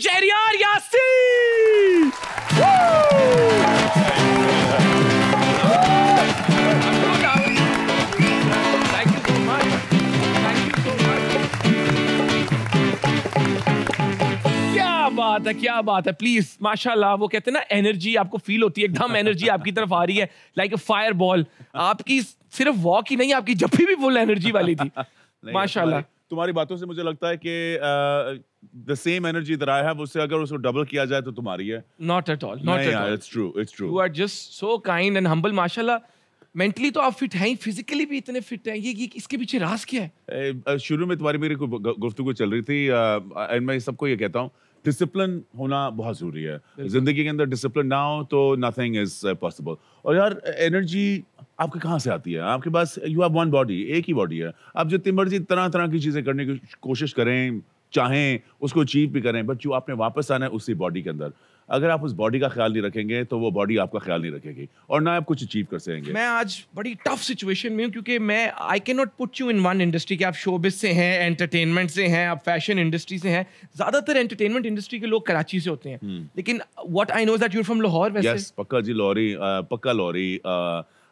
शहरियार यासीन क्या बात है प्लीज माशाल्लाह। वो कहते हैं ना एनर्जी आपको फील होती है, एकदम एनर्जी आपकी तरफ आ रही है लाइक अ फायर बॉल। आपकी सिर्फ वॉक ही नहीं, आपकी जप्पी भी फुल एनर्जी वाली थी माशाल्लाह। तुम्हारी बातों से मुझे लगता है कि the same energy that I have उससे अगर उसको डबल किया जाए तो तुम्हारी है। Not at all, not at all, it's true, it's true. You are just so kind and humble माशाल्लाह। मेंटली तो आप फिट हैं ही, फिजिकली भी इतने फिट हैं। ये इसके पीछे राज क्या है? शुरू में तुम्हारी मेरी गुफ्तगू चल रही थी एंड मैं सबको ये कहता हूँ डिसिप्लिन होना बहुत जरूरी है जिंदगी के अंदर। डिसिप्लिन ना हो तो नथिंग इज पॉसिबल। और यार एनर्जी आपके कहाँ से आती है? आपके पास यू हैव वन बॉडी, एक ही बॉडी है। आप जितनी मर्जी तरह तरह की चीजें करने की कोशिश करें, चाहें उसको अचीव भी करें, बट जो आपने वापस आना है उसी बॉडी के अंदर। अगर आप उस बॉडी का ख्याल नहीं रखेंगे तो वो बॉडी आपका ख्याल नहीं रखेगी और ना आप कुछ अचीव कर सकेंगे। मैं आज बड़ी टफ सिचुएशन में हूँ क्योंकि मैं I can not put you in one industry कि आप शोबिस से हैं, एंटरटेनमेंट से हैं, आप फैशन इंडस्ट्री से हैं। ज्यादातर एंटरटेनमेंट इंडस्ट्री के लोग कराची से होते हैं, लेकिन what I know that you are from Lahore. वैसे यस, पक्का जी, लाहौरी, पक्का लाहौरी।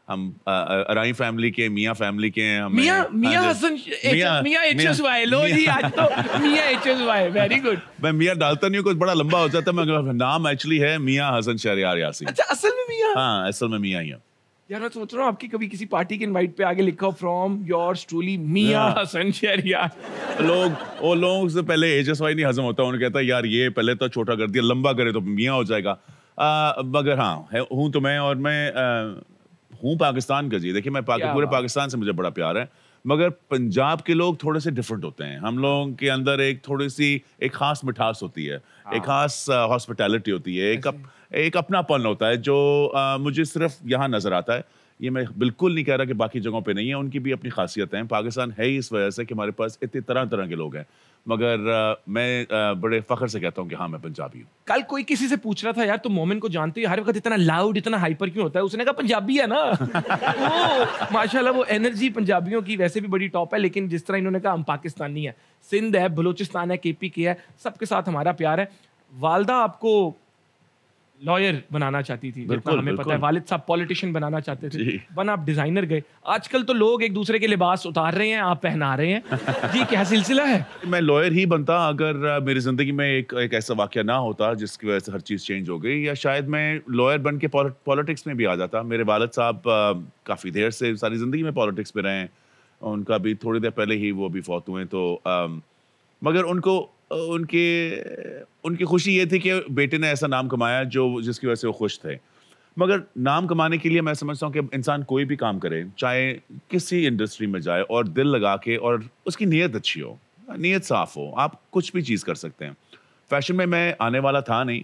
हम अराई फैमिली के, मियाँ फैमिली के हैं। मियाँ हसन, मियाँ HSY। लो जी, आज तो मियाँ HSY, वेरी गुड। मैं मियाँ डालता नहीं हूँ, कुछ बड़ा लंबा हो जाता है। मैं नाम एक्चुअली है मियाँ हसन शहरियार यासीन। अच्छा, असल में मियाँ? हाँ, असल में मियाँ ही है यार। मैं सोच रहा हूँ आपकी कभी किसी पार्टी के इनवाइट पे आगे लिखा हो फ्रॉम योर्स ट्रूली मियाँ हसन शहरियार। लोगों से पहले HSY नहीं हजम होता। उन्हें कहता है यार ये पहले तो छोटा कर दिया, लंबा करे तो मियाँ हो जाएगा। मगर हाँ हूँ तो मैं, और मैं हूँ पाकिस्तान का जी। देखिए मैं पूरे पाकिस्तान से मुझे बड़ा प्यार है, मगर पंजाब के लोग थोड़े से डिफरेंट होते हैं। हम लोगों के अंदर एक थोड़ी सी एक खास मिठास होती है, एक खास हॉस्पिटैलिटी होती है, एक अपनापन होता है जो मुझे सिर्फ यहाँ नजर आता है। ये मैं बिल्कुल नहीं कह रहा कि बाकी जगहों पे नहीं है, उनकी भी अपनी खासियत है। पाकिस्तान है ही इस वजह से कि हमारे पास इतने तरह तरह के लोग हैं। मगर मैं बड़े फख्र से कहता हूँ कि हाँ मैं पंजाबी हूँ। कल कोई किसी से पूछ रहा था यार तुम मोमिन को जानते हो, हर वक्त इतना लाउड, इतना हाइपर क्यों होता है? उसने कहा पंजाबी है ना। वो माशाल्लाह वो एनर्जी पंजाबियों की वैसे भी बड़ी टॉप है, लेकिन जिस तरह इन्होंने कहा हम पाकिस्तानी है, सिंध है, बलूचिस्तान है, KPK है, सबके साथ हमारा प्यार है। वालदा आपको लॉयर बनाना चाहती थी, जितना हमें पता है। वालिद साहब पॉलिटिशियन बनाना चाहते थे, बन आप डिजाइनर गए। आजकल तो लोग एक दूसरे के लिबास उतार रहे हैं, आप पहना रहे हैं। जी क्या सिलसिला है? मैं लॉयर ही बनता अगर मेरी जिंदगी में एक ऐसा वाकया ना होता जिसकी वजह से हर चीज चेंज हो गई, या शायद मैं लॉयर बन के पॉलिटिक्स में भी आ जाता। मेरे वालिद साहब काफी देर से सारी जिंदगी में पॉलिटिक्स में रहे हैं। उनका भी थोड़ी देर पहले ही वो भी फौत हुए। तो मगर उनकी खुशी ये थी कि बेटे ने ऐसा नाम कमाया जिसकी वजह से वो खुश थे। मगर नाम कमाने के लिए मैं समझता हूँ कि इंसान कोई भी काम करे, चाहे किसी इंडस्ट्री में जाए, और दिल लगा के, और उसकी नीयत अच्छी हो, नीयत साफ हो, आप कुछ भी चीज़ कर सकते हैं। फैशन में मैं आने वाला था नहीं,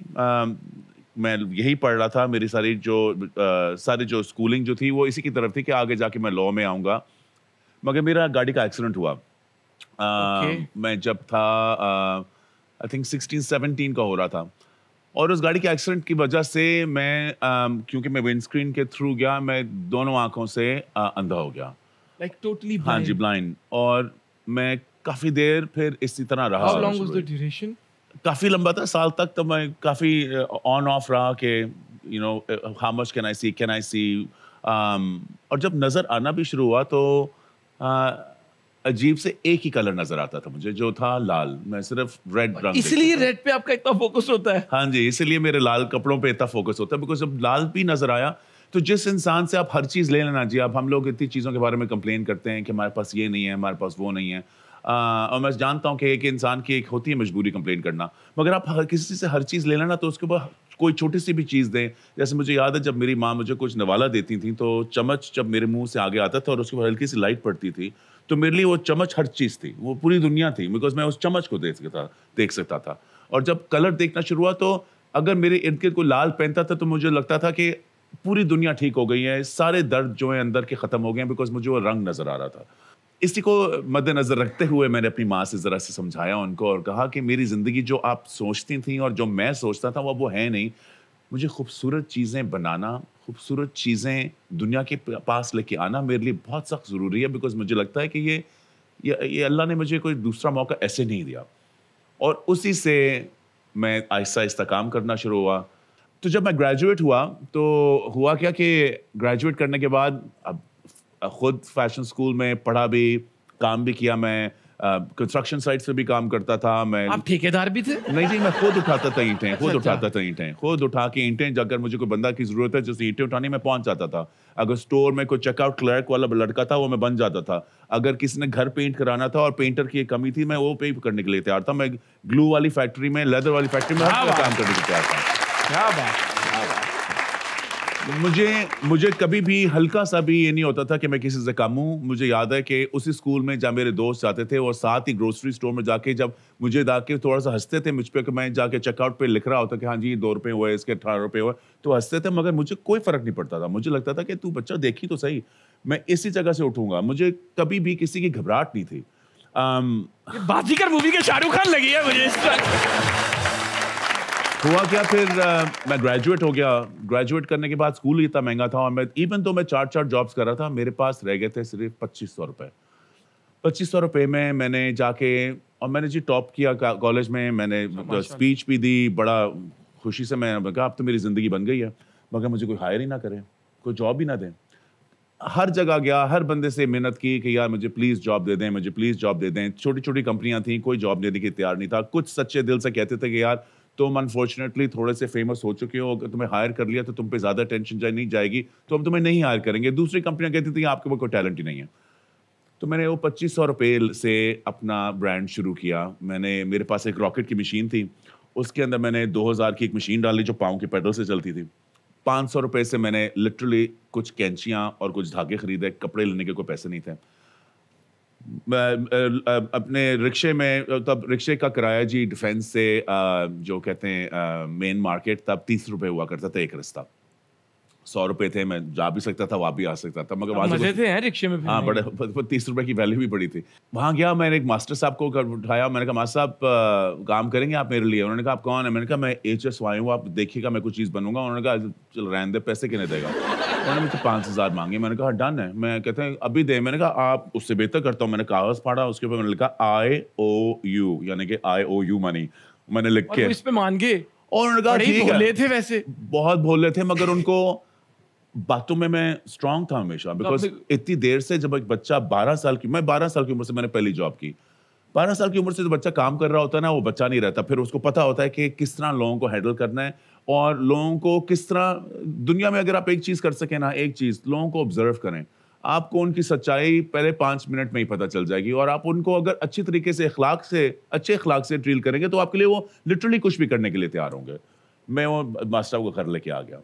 मैं यही पढ़ रहा था। मेरी सारी जो स्कूलिंग जो थी वो इसी की तरफ थी कि आगे जाके मैं लॉ में आऊँगा। मगर मेरा गाड़ी का एक्सीडेंट हुआ। मैं जब था आई थिंक 16-17 का हो रहा था, और उस गाड़ी के एक्सीडेंट की वजह से मैं क्योंकि मैं विंडस्क्रीन के थ्रू गया, मैं दोनों आंखों से अंधा हो गया, लाइक टोटली। हाँ जी, ब्लाइंड। और मैं काफी देर फिर इसी तरह रहा। How long was the duration? काफी लंबा था, साल तक। तो मैं काफी ऑन ऑफ रहा कि you know how much can I see. और जब नजर आना भी शुरू हुआ तो अजीब से एक ही कलर नजर आता था मुझे, जो था लाल। मैं सिर्फ रेड रंग, इसलिए रेड पे आपका इतना फोकस होता है? हाँ जी, इसलिए मेरे लाल कपड़ों पे इतना फोकस होता है। बिकॉज जब लाल भी नजर आया तो जिस इंसान से आप हर चीज ले लेना जी। अब हम लोग इतनी चीजों के बारे में कंप्लेन करते हैं कि हमारे पास ये नहीं है, हमारे पास वो नहीं है। और मैं जानता हूँ कि एक इंसान की एक होती है मजबूरी कंप्लेन करना, मगर आप किसी से हर चीज ले लेना तो उसके ऊपर कोई छोटी सी भी चीज़ दें। जैसे मुझे याद है जब मेरी माँ मुझे कुछ नवाला देती थी तो चम्मच जब मेरे मुंह से आगे आता था और उसके ऊपर हल्की सी लाइट पड़ती थी तो मेरे लिए वो चम्मच हर चीज़ थी, वो पूरी दुनिया थी, बिकॉज मैं उस चम्मच को देख सकता था। और जब कलर देखना शुरू हुआ तो अगर मेरे इर्द गिर्द कोई लाल पहनता था तो मुझे लगता था कि पूरी दुनिया ठीक हो गई है, सारे दर्द जो है अंदर के ख़त्म हो गए हैं, बिकॉज मुझे वो रंग नज़र आ रहा था। इसी को मद्देनज़र रखते हुए मैंने अपनी माँ से ज़रा से समझाया उनको और कहा कि मेरी ज़िंदगी जो आप सोचती थी और जो मैं सोचता था वो है नहीं। मुझे खूबसूरत चीज़ें बनाना, खूबसूरत चीज़ें दुनिया के पास लेके आना मेरे लिए बहुत सख्त ज़रूरी है, बिकॉज मुझे लगता है कि ये अल्लाह ने मुझे कोई दूसरा मौका ऐसे नहीं दिया। और उसी से मैं आहिस्ता आहिस्ता काम करना शुरू हुआ। तो जब मैं ग्रेजुएट हुआ तो हुआ क्या कि ग्रेजुएट करने के बाद अब खुद फैशन स्कूल में पढ़ा भी, काम भी किया। मैं कंस्ट्रक्शन साइट्स पे भी काम करता था। मैं आप ठेकेदार भी थे? नहीं, मैं खुद उठाता था ईंटें, खुद अच्छा। उठाता था ईंटें, खुद उठा के ईंटें, अगर मुझे कोई बंदा की जरूरत है जैसे ईंटें उठानी, मैं पहुंच जाता था। अगर स्टोर में कोई चेकआउट क्लर्क वाला लड़का था, वो मैं बन जाता था। अगर किसी ने घर पेंट कराना था और पेंटर की एक कमी थी, मैं वो पे करने के लिए तैयार था। मैं ग्लू वाली फैक्ट्री में, लेदर वाली फैक्ट्री में हर जगह काम करने के तैयार था। क्या बात। मुझे कभी भी हल्का सा भी ये नहीं होता था कि मैं किसी से कम हूँ। मुझे याद है कि उसी स्कूल में जब मेरे दोस्त जाते थे और साथ ही ग्रोसरी स्टोर में जाके जब मुझे जाके थोड़ा सा हंसते थे मुझ पे कि मैं जाके चेकआउट पे लिख रहा होता कि हाँ जी 2 रुपए हुए, इसके 18 रुपए हुए, तो हंसते थे, मगर मुझे कोई फर्क नहीं पड़ता था। मुझे लगता था कि तू बच्चा देखी तो सही, मैं इसी जगह से उठूंगा। मुझे कभी भी किसी की घबराहट नहीं थी। ये बाजीगर मूवी के शाहरुख खान लगी है मुझे इस वक्त। हुआ क्या फिर मैं ग्रेजुएट हो गया। ग्रेजुएट करने के बाद स्कूल इतना महंगा था और मैं इवन तो मैं 4 जॉब्स कर रहा था, मेरे पास रह गए थे सिर्फ 2500 रुपए। 2500 रुपए में मैंने जाके और मैंने जी टॉप किया कॉलेज में। मैंने स्पीच भी दी, बड़ा खुशी से। मैं कहा अब तो मेरी ज़िंदगी बन गई है, मगर मुझे कोई हायर ही ना करे, कोई जॉब ही ना दें। हर जगह गया, हर बंदे से मेहनत की कि यार मुझे प्लीज़ जॉब दे दें, मुझे प्लीज़ जॉब दे दें। छोटी छोटी कंपनियां थी, कोई जॉब देने की तैयार नहीं था। कुछ सच्चे दिल से कहते थे कि यार तुम अनफॉर्चुनेटली थोड़े से फेमस हो चुके हो, अगर तुम्हें हायर कर लिया तो तुम पे ज़्यादा टेंशन नहीं जाएगी, तो हम तुम्हें नहीं हायर करेंगे। दूसरी कंपनियां कहती थी आपके पास कोई टैलेंट ही नहीं है। तो मैंने वो 2500 रुपये से अपना ब्रांड शुरू किया। मेरे पास एक रॉकेट की मशीन थी, उसके अंदर मैंने 2000 की एक मशीन डाली जो पाँव के पेडल से चलती थी। 500 रुपये से मैंने लिटरली कुछ कैंचियाँ और कुछ धागे खरीदे, कपड़े लेने के कोई पैसे नहीं थे। अपने रिक्शे में, तब रिक्शे का किराया जी डिफेंस से जो कहते हैं मेन मार्केट, तब 30 रुपये हुआ करता था एक रास्ता। 100 रुपये थे, मैं जा भी सकता था, वहाँ भी आ सकता था, मगर वहाँ मजे थे हैं रिक्शे में। हाँ, बड़े 30 रुपए की वैल्यू भी बड़ी थी। वहाँ गया, मैंने एक मास्टर साहब को उठाया, मैंने कहा मास्टर साहब काम करेंगे आप मेरे लिए? उन्होंने कहा आप कौन है? मैंने कहा मैं HSY हूँ, आप देखिएगा मैं कुछ चीज़ बनूंगा। उन्होंने कहा चल रहने दे, पैसे कितने देगा? उन्होंने मुझसे 5000 मांगे। मैंने कहा डन है। मैं कहते हैं अभी दे। मैंने कहा आप उससे बेहतर करता हूँ। मैंने कागज फाड़ा, उसके ऊपर मैंने लिखा IOU, यानी कि IOU मनी मैंने लिख के। इस पे मान गए और उन्होंने कहा ठीक है। भोले थे वैसे, बहुत भोले थे, मगर उनको बातों में मैं स्ट्रांग था हमेशा। बिकॉज इतनी देर से जब एक बच्चा 12 साल की, मैं 12 साल की उम्र से मैंने पहली जॉब की। 12 साल की उम्र से जो बच्चा काम कर रहा होता है ना, वो बच्चा नहीं रहता। फिर उसको पता होता है कि किस तरह लोगों को हैंडल करना है और लोगों को किस तरह दुनिया में, अगर आप एक चीज कर सके ना, एक चीज, लोगों को ऑब्जर्व करें। आपको उनकी सच्चाई पहले 5 मिनट में ही पता चल जाएगी। और आप उनको अगर अच्छी तरीके से, अच्छे अखलाक से ट्रीट करेंगे तो आपके लिए वो लिटरली कुछ भी करने के लिए तैयार होंगे। मैं वो मास्टर को घर लेके आ गया।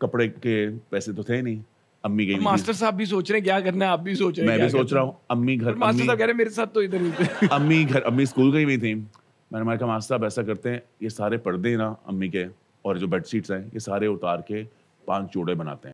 कपड़े के पैसे तो थे नहीं। अम्मी गई, मास्टर साहब भी सोच रहे हैं क्या करना है, आप भी सोच रहे हैं, मैं भी सोच रहा हूँ। अम्मी घर, मास्टर साहब कह रहे हैं मेरे साथ तो इधर ही अम्मी स्कूल गई हुई थी। मैंने कहा मास्टर साहब ऐसा करते हैं, ये सारे पर्दे ना अम्मी के और जो बेडशीट्स हैं, ये सारे उतार के 5 जोड़े बनाते हैं।